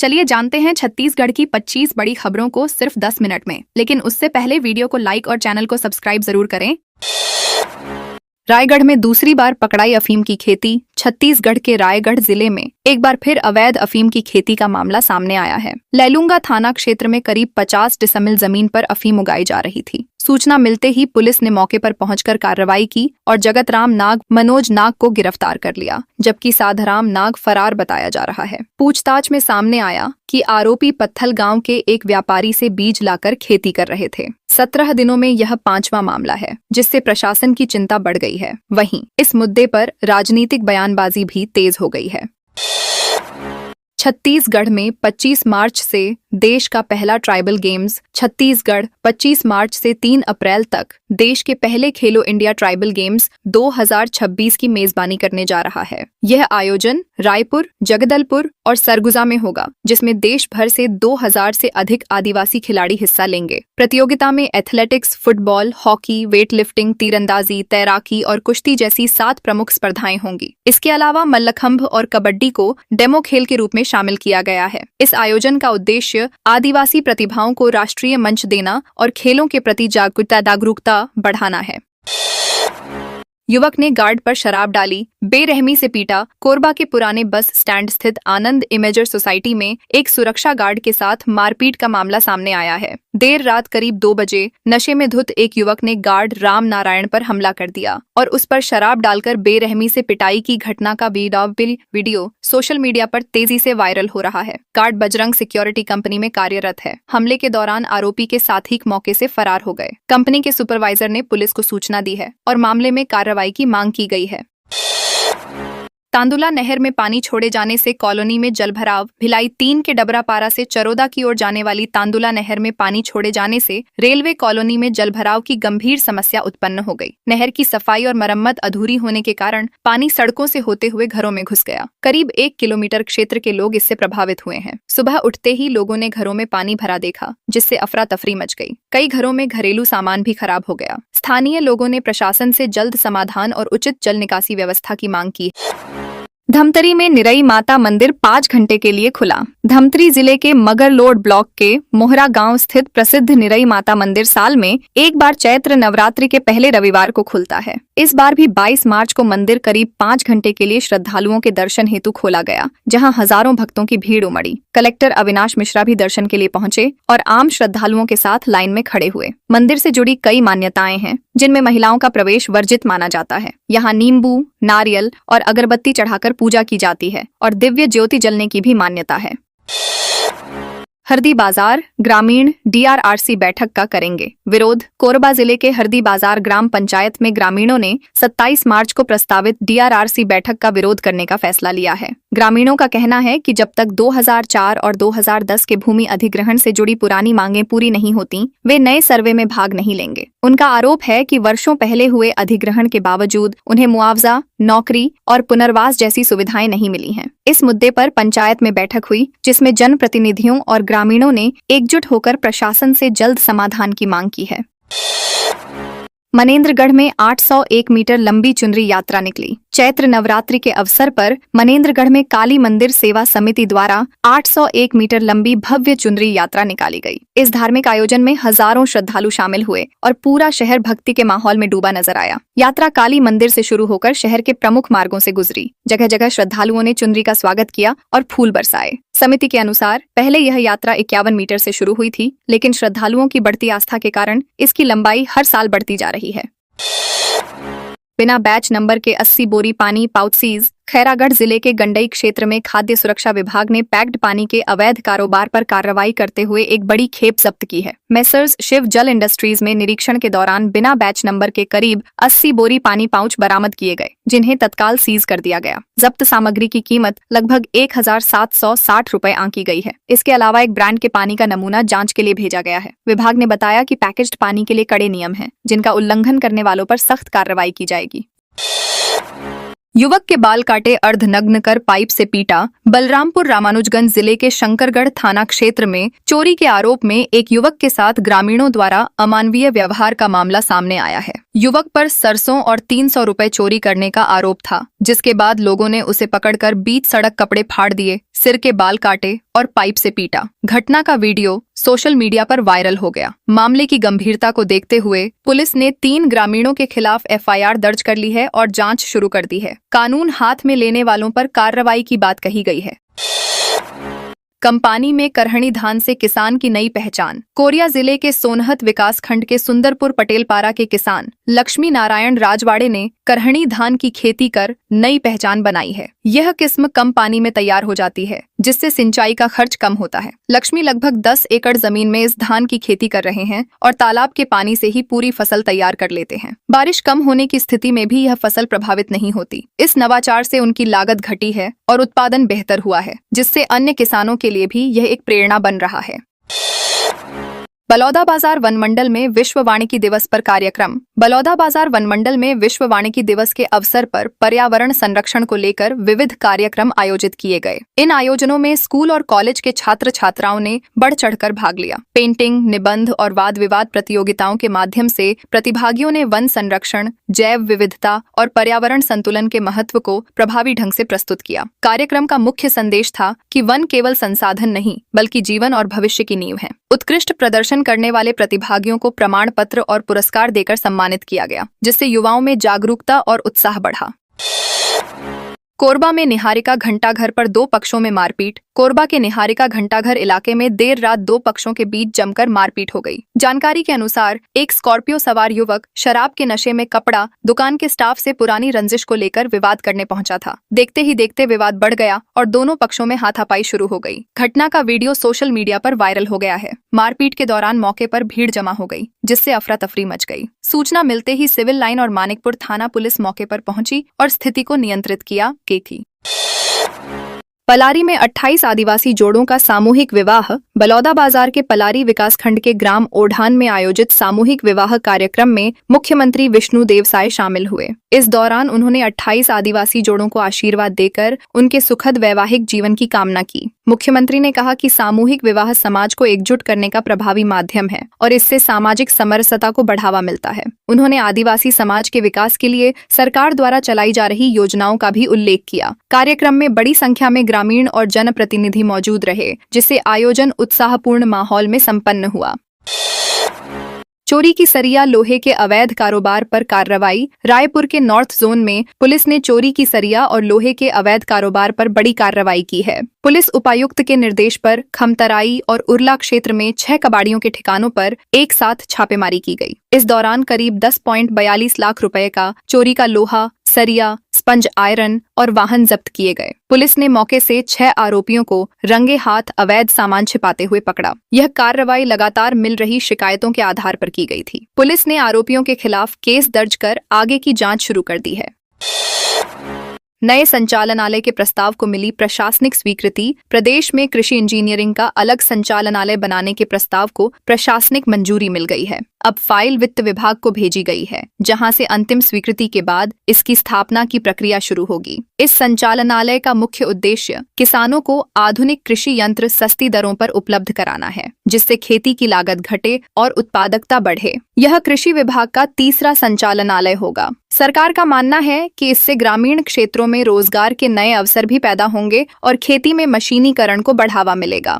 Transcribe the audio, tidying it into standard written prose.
चलिए जानते हैं छत्तीसगढ़ की 25 बड़ी खबरों को सिर्फ 10 मिनट में। लेकिन उससे पहले वीडियो को लाइक और चैनल को सब्सक्राइब जरूर करें। रायगढ़ में दूसरी बार पकड़ाई अफीम की खेती। छत्तीसगढ़ के रायगढ़ जिले में एक बार फिर अवैध अफीम की खेती का मामला सामने आया है। लैलूंगा थाना क्षेत्र में करीब 50 डिसमिल जमीन पर अफीम उगाई जा रही थी। सूचना मिलते ही पुलिस ने मौके पर पहुंचकर कार्रवाई की और जगतराम नाग मनोज नाग को गिरफ्तार कर लिया, जबकि साधाराम नाग फरार बताया जा रहा है। पूछताछ में सामने आया कि आरोपी पत्थल गांव के एक व्यापारी से बीज लाकर खेती कर रहे थे। 17 दिनों में यह 5वां मामला है, जिससे प्रशासन की चिंता बढ़ गई है। वहीं इस मुद्दे पर राजनीतिक बयानबाजी भी तेज हो गई है। छत्तीसगढ़ में 25 मार्च से देश का पहला ट्राइबल गेम्स। छत्तीसगढ़ 25 मार्च से 3 अप्रैल तक देश के पहले खेलो इंडिया ट्राइबल गेम्स 2026 की मेजबानी करने जा रहा है। यह आयोजन रायपुर, जगदलपुर और सरगुजा में होगा, जिसमें देश भर से 2000 से अधिक आदिवासी खिलाड़ी हिस्सा लेंगे। प्रतियोगिता में एथलेटिक्स, फुटबॉल, हॉकी, वेटलिफ्टिंग, तीरंदाजी, तैराकी और कुश्ती जैसी 7 प्रमुख स्पर्धाएं होंगी। इसके अलावा मल्लखंभ और कबड्डी को डेमो खेल के रूप में शामिल किया गया है। इस आयोजन का उद्देश्य आदिवासी प्रतिभाओं को राष्ट्रीय मंच देना और खेलों के प्रति जागरूकता बढ़ाना है। युवक ने गार्ड पर शराब डाली, बेरहमी से पीटा। कोरबा के पुराने बस स्टैंड स्थित आनंद इमेजर सोसाइटी में एक सुरक्षा गार्ड के साथ मारपीट का मामला सामने आया है। देर रात करीब 2 बजे नशे में धुत एक युवक ने गार्ड राम नारायण पर हमला कर दिया और उस पर शराब डालकर बेरहमी से पिटाई की घटना का वीडियो सोशल मीडिया पर तेजी से वायरल हो रहा है। गार्ड बजरंग सिक्योरिटी कंपनी में कार्यरत है। हमले के दौरान आरोपी के साथी मौके से फरार हो गए। कंपनी के सुपरवाइजर ने पुलिस को सूचना दी है और मामले में कार्रवाई की मांग की गई है। तांदुला नहर में पानी छोड़े जाने से कॉलोनी में जलभराव। भिलाई 3 के डबरापारा से चरोदा की ओर जाने वाली तांदुला नहर में पानी छोड़े जाने से रेलवे कॉलोनी में जलभराव की गंभीर समस्या उत्पन्न हो गई। नहर की सफाई और मरम्मत अधूरी होने के कारण पानी सड़कों से होते हुए घरों में घुस गया। करीब 1 किलोमीटर क्षेत्र के लोग इससे प्रभावित हुए हैं। सुबह उठते ही लोगों ने घरों में पानी भरा देखा, जिससे अफरा तफरी मच गई। कई घरों में घरेलू सामान भी खराब हो गया। स्थानीय लोगों ने प्रशासन से जल्द समाधान और उचित जल निकासी व्यवस्था की मांग की। धमतरी में निरई माता मंदिर 5 घंटे के लिए खुला। धमतरी जिले के मगरलोड ब्लॉक के मोहरा गांव स्थित प्रसिद्ध निरई माता मंदिर साल में एक बार चैत्र नवरात्रि के पहले रविवार को खुलता है। इस बार भी 22 मार्च को मंदिर करीब 5 घंटे के लिए श्रद्धालुओं के दर्शन हेतु खोला गया, जहां हजारों भक्तों की भीड़ उमड़ी। कलेक्टर अविनाश मिश्रा भी दर्शन के लिए पहुंचे और आम श्रद्धालुओं के साथ लाइन में खड़े हुए। मंदिर से जुड़ी कई मान्यताएं हैं, जिनमें महिलाओं का प्रवेश वर्जित माना जाता है। यहाँ नींबू, नारियल और अगरबत्ती चढ़ाकर पूजा की जाती है और दिव्य ज्योति जलने की भी मान्यता है। हरदी बाजार ग्रामीण डीआरआरसी बैठक का करेंगे विरोध। कोरबा जिले के हरदी बाजार ग्राम पंचायत में ग्रामीणों ने 27 मार्च को प्रस्तावित डीआरआरसी बैठक का विरोध करने का फैसला लिया है। ग्रामीणों का कहना है कि जब तक 2004 और 2010 के भूमि अधिग्रहण से जुड़ी पुरानी मांगें पूरी नहीं होती, वे नए सर्वे में भाग नहीं लेंगे। उनका आरोप है कि वर्षों पहले हुए अधिग्रहण के बावजूद उन्हें मुआवजा, नौकरी और पुनर्वास जैसी सुविधाएं नहीं मिली हैं। इस मुद्दे पर पंचायत में बैठक हुई, जिसमें जनप्रतिनिधियों और ग्रामीणों ने एकजुट होकर प्रशासन से जल्द समाधान की मांग की है। मनेंद्रगढ़ में 801 मीटर लंबी चुनरी यात्रा निकली। चैत्र नवरात्रि के अवसर पर मनेंद्रगढ़ में काली मंदिर सेवा समिति द्वारा 801 मीटर लंबी भव्य चुनरी यात्रा निकाली गई। इस धार्मिक आयोजन में हजारों श्रद्धालु शामिल हुए और पूरा शहर भक्ति के माहौल में डूबा नजर आया। यात्रा काली मंदिर से शुरू होकर शहर के प्रमुख मार्गों से गुजरी। जगह जगह श्रद्धालुओं ने चुनरी का स्वागत किया और फूल बरसाए। समिति के अनुसार पहले यह यात्रा 51 मीटर से शुरू हुई थी, लेकिन श्रद्धालुओं की बढ़ती आस्था के कारण इसकी लंबाई हर साल बढ़ती जा रही है। बिना बैच नंबर के 80 बोरी पानी पाउच सीज। खैरागढ़ जिले के गंडई क्षेत्र में खाद्य सुरक्षा विभाग ने पैक्ड पानी के अवैध कारोबार पर कार्रवाई करते हुए एक बड़ी खेप जब्त की है। मेसर्स शिव जल इंडस्ट्रीज में निरीक्षण के दौरान बिना बैच नंबर के करीब 80 बोरी पानी पाउच बरामद किए गए, जिन्हें तत्काल सीज कर दिया गया। जब्त सामग्री की कीमत लगभग 1760 रुपए आंकी गई है। इसके अलावा एक ब्रांड के पानी का नमूना जांच के लिए भेजा गया है। विभाग ने बताया कि पैकेज्ड पानी के लिए कड़े नियम हैं, जिनका उल्लंघन करने वालों पर सख्त कार्रवाई की जाएगी। युवक के बाल काटे अर्धनग्न कर पाइप से पीटा। बलरामपुर रामानुजगंज जिले के शंकरगढ़ थाना क्षेत्र में चोरी के आरोप में एक युवक के साथ ग्रामीणों द्वारा अमानवीय व्यवहार का मामला सामने आया है। युवक पर सरसों और 300 रुपए चोरी करने का आरोप था, जिसके बाद लोगों ने उसे पकड़कर बीच सड़क कपड़े फाड़ दिए, सिर के बाल काटे और पाइप से पीटा। घटना का वीडियो सोशल मीडिया पर वायरल हो गया। मामले की गंभीरता को देखते हुए पुलिस ने 3 ग्रामीणों के खिलाफ एफआईआर दर्ज कर ली है और जांच शुरू कर दी है। कानून हाथ में लेने वालों पर कार्रवाई की बात कही गई है। कंपानी में करहणी धान से किसान की नई पहचान। कोरिया जिले के सोनहत विकास खंड के सुंदरपुर पटेलपारा के किसान लक्ष्मी नारायण राजवाड़े ने करहणी धान की खेती कर नई पहचान बनाई है। यह किस्म कम पानी में तैयार हो जाती है, जिससे सिंचाई का खर्च कम होता है। लक्ष्मी लगभग 10 एकड़ जमीन में इस धान की खेती कर रहे हैं और तालाब के पानी से ही पूरी फसल तैयार कर लेते हैं। बारिश कम होने की स्थिति में भी यह फसल प्रभावित नहीं होती। इस नवाचार से उनकी लागत घटी है और उत्पादन बेहतर हुआ है, जिससे अन्य किसानों के लिए भी यह एक प्रेरणा बन रहा है। बलौदाबाजार वनमंडल में विश्व वानिकी दिवस पर कार्यक्रम। बलौदाबाजार वनमंडल में विश्व वानिकी दिवस के अवसर पर पर्यावरण संरक्षण को लेकर विविध कार्यक्रम आयोजित किए गए। इन आयोजनों में स्कूल और कॉलेज के छात्र छात्राओं ने बढ़ चढ़कर भाग लिया। पेंटिंग, निबंध और वाद विवाद प्रतियोगिताओं के माध्यम से प्रतिभागियों ने वन संरक्षण, जैव विविधता और पर्यावरण संतुलन के महत्व को प्रभावी ढंग से प्रस्तुत किया। कार्यक्रम का मुख्य संदेश था कि वन केवल संसाधन नहीं, बल्कि जीवन और भविष्य की नींव है। उत्कृष्ट प्रदर्शन करने वाले प्रतिभागियों को प्रमाण पत्र और पुरस्कार देकर सम्मानित किया गया, जिससे युवाओं में जागरूकता और उत्साह बढ़ा। कोरबा में निहारिका घंटाघर पर 2 पक्षों में मारपीट। कोरबा के निहारिका घंटाघर इलाके में देर रात 2 पक्षों के बीच जमकर मारपीट हो गई। जानकारी के अनुसार एक स्कॉर्पियो सवार युवक शराब के नशे में कपड़ा दुकान के स्टाफ से पुरानी रंजिश को लेकर विवाद करने पहुंचा था। देखते ही देखते विवाद बढ़ गया और दोनों पक्षों में हाथापाई शुरू हो गई। घटना का वीडियो सोशल मीडिया पर वायरल हो गया है। मारपीट के दौरान मौके पर भीड़ जमा हो गई, जिससे अफरा तफरी मच गई। सूचना मिलते ही सिविल लाइन और मानिकपुर थाना पुलिस मौके पर पहुंची और स्थिति को नियंत्रित किया थी। पलारी में 28 आदिवासी जोड़ों का सामूहिक विवाह। बलौदाबाजार के पलारी विकासखंड के ग्राम ओढ़ान में आयोजित सामूहिक विवाह कार्यक्रम में मुख्यमंत्री विष्णु देवसाय शामिल हुए। इस दौरान उन्होंने 28 आदिवासी जोड़ों को आशीर्वाद देकर उनके सुखद वैवाहिक जीवन की कामना की। मुख्यमंत्री ने कहा कि सामूहिक विवाह समाज को एकजुट करने का प्रभावी माध्यम है और इससे सामाजिक समरसता को बढ़ावा मिलता है। उन्होंने आदिवासी समाज के विकास के लिए सरकार द्वारा चलाई जा रही योजनाओं का भी उल्लेख किया। कार्यक्रम में बड़ी संख्या में ग्रामीण और जनप्रतिनिधि मौजूद रहे, जिससे आयोजन उत्साहपूर्ण माहौल में संपन्न हुआ। चोरी की सरिया लोहे के अवैध कारोबार पर कार्रवाई। रायपुर के नॉर्थ जोन में पुलिस ने चोरी की सरिया और लोहे के अवैध कारोबार पर बड़ी कार्रवाई की है। पुलिस उपायुक्त के निर्देश पर खमतराई और उरला क्षेत्र में 6 कबाड़ियों के ठिकानों पर एक साथ छापेमारी की गई। इस दौरान करीब 10.42 लाख रुपए का चोरी का लोहा, सरिया, स्पंज आयरन और वाहन जब्त किए गए। पुलिस ने मौके से 6 आरोपियों को रंगे हाथ अवैध सामान छिपाते हुए पकड़ा। यह कार्रवाई लगातार मिल रही शिकायतों के आधार पर की गई थी। पुलिस ने आरोपियों के खिलाफ केस दर्ज कर आगे की जांच शुरू कर दी है। नए संचालनालय के प्रस्ताव को मिली प्रशासनिक स्वीकृति। प्रदेश में कृषि इंजीनियरिंग का अलग संचालनालय बनाने के प्रस्ताव को प्रशासनिक मंजूरी मिल गई है। अब फाइल वित्त विभाग को भेजी गई है, जहां से अंतिम स्वीकृति के बाद इसकी स्थापना की प्रक्रिया शुरू होगी। इस संचालनालय का मुख्य उद्देश्य किसानों को आधुनिक कृषि यंत्र सस्ती दरों पर उपलब्ध कराना है, जिससे खेती की लागत घटे और उत्पादकता बढ़े। यह कृषि विभाग का तीसरा संचालनालय होगा। सरकार का मानना है कि इससे ग्रामीण क्षेत्रों में रोजगार के नए अवसर भी पैदा होंगे और खेती में मशीनीकरण को बढ़ावा मिलेगा।